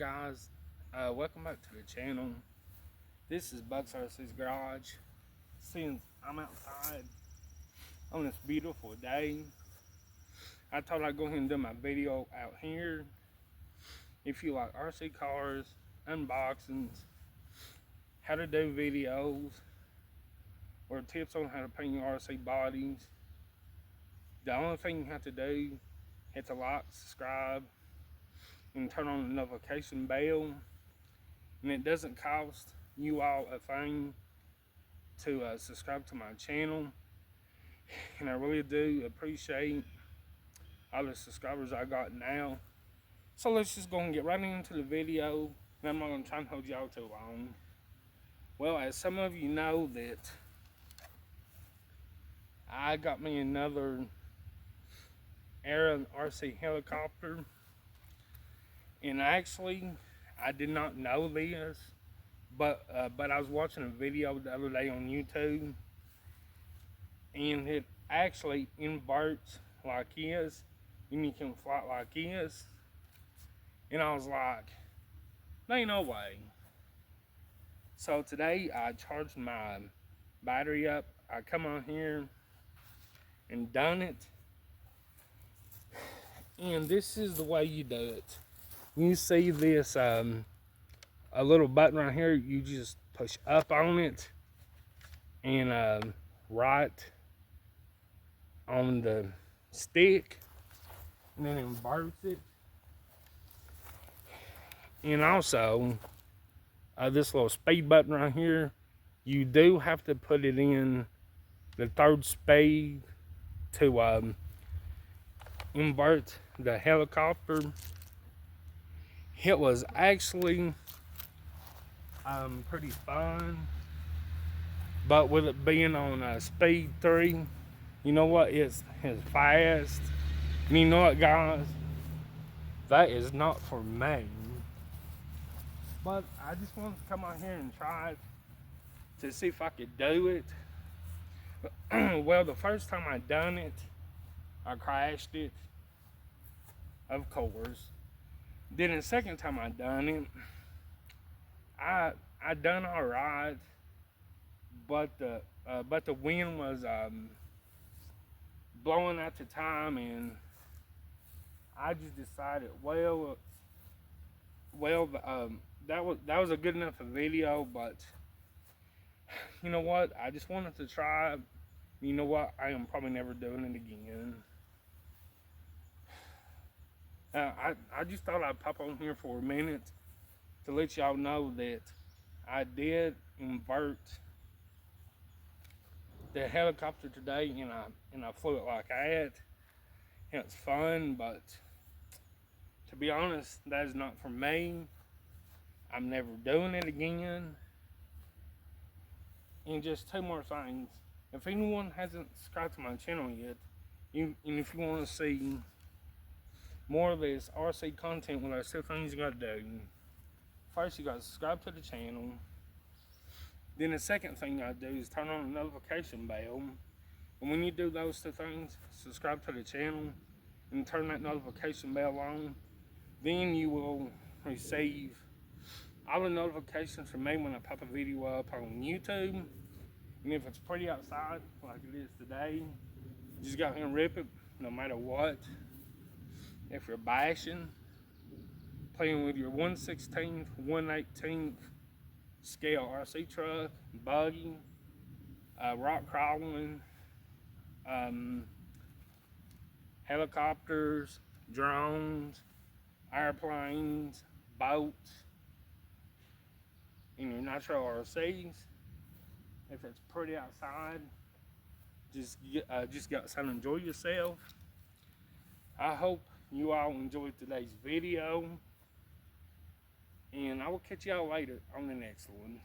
guys? Welcome back to the channel. This is Bucks RC's Garage. Since I'm outside on this beautiful day, I thought I'd go ahead and do my video out here. If you like RC cars, unboxings, how to do videos, or tips on how to paint your RC bodies, the only thing you have to do, hit the like, subscribe, and turn on the notification bell. And it doesn't cost you all a thing to subscribe to my channel, and I really do appreciate all the subscribers I got now. So let's just go and get right into the video, and I'm not going to try and hold y'all too long. Well, as some of you know, that I got me another Era RC helicopter, and actually I did not know this, but I was watching a video the other day on YouTube, and it actually inverts like this, and you can fly like this, and I was like, there ain't no way. So today I charged my battery up. I come on here and done it, and this is the way you do it. You see this a little button right here, you just push up on it, and right on the stick, and then it inverts it. And also this little speed button right here, you do have to put it in the third speed to invert the helicopter. It was actually pretty fun, but with it being on speed 3, you know what, it's fast. And you know what, guys, that is not for me. But I just wanted to come out here and try it to see if I could do it. Well, the first time I done it, I crashed it, of course. Then the second time I done it, I done all right, but the wind was blowing at the time, and I just decided, that was a good enough video, but you know what? I just wanted to try. You know what? I am probably never doing it again. I just thought I'd pop on here for a minute to let y'all know that I did invert the helicopter today, and I flew it like that. And it's fun, but to be honest, that is not for me. I'm never doing it again. And just two more things. If anyone hasn't subscribed to my channel yet, and if you want to see more of this RC content, well, there's two things you got to do. First, you got to subscribe to the channel. Then the second thing you got to do is turn on the notification bell. And when you do those two things, subscribe to the channel and turn that notification bell on, then you will receive all the notifications from me when I pop a video up on YouTube. And if it's pretty outside, like it is today, just go ahead and rip it, no matter what. If you're bashing, playing with your 1/16, 1/18 scale RC truck, buggy, rock crawling, helicopters, drones, airplanes, boats, in your natural RCs, if it's pretty outside, just go outside and enjoy yourself. I hope you all enjoyed today's video, and I will catch y'all later on the next one.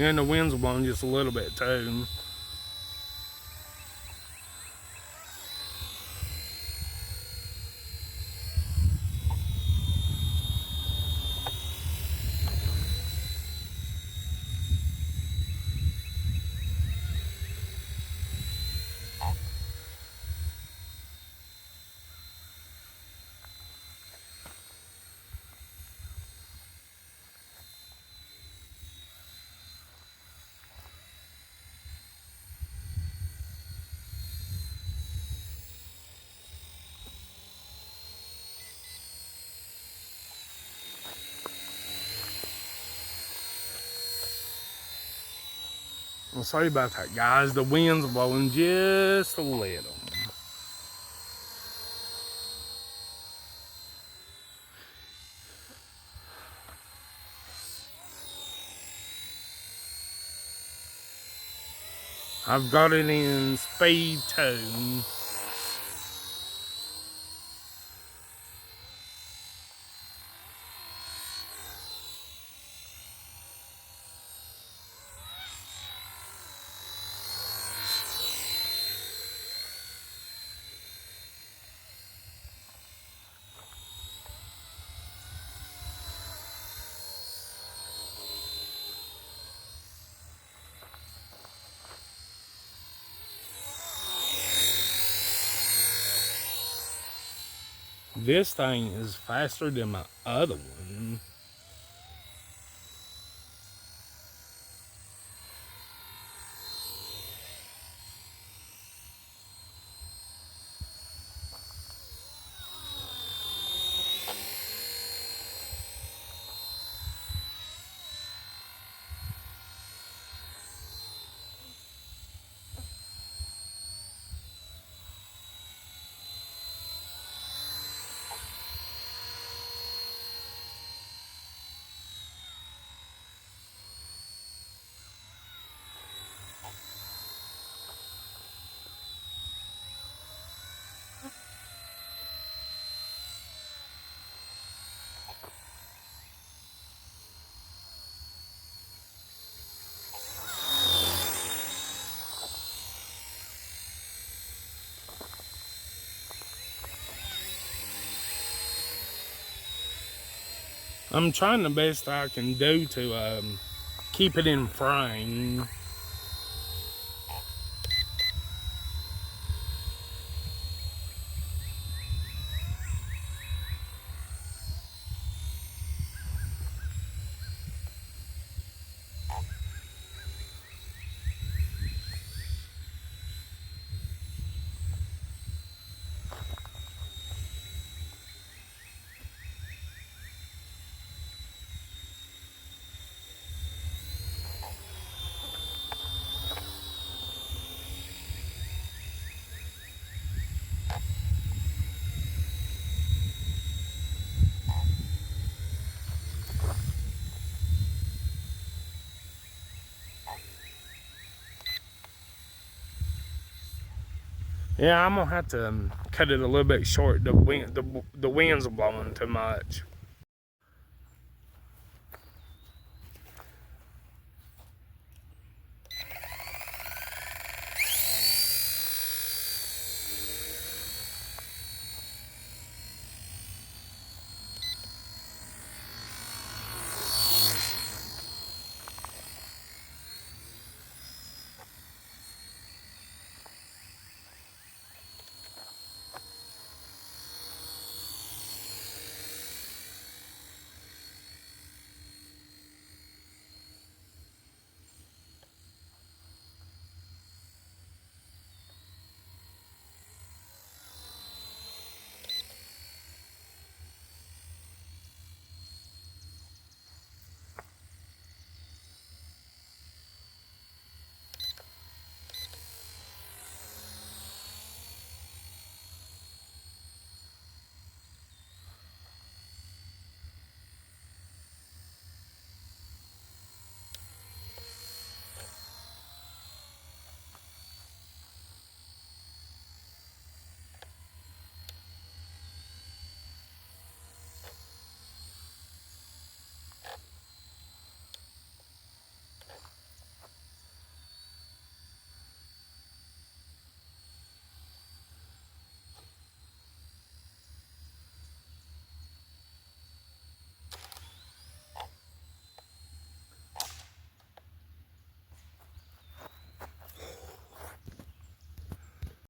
And the wind's blowing just a little bit too. I'm sorry about that, guys. The wind's blowing just a little. I've got it in speed 2. This thing is faster than my other one. I'm trying the best I can do to keep it in frame. Yeah, I'm gonna have to cut it a little bit short. The wind's blowing too much.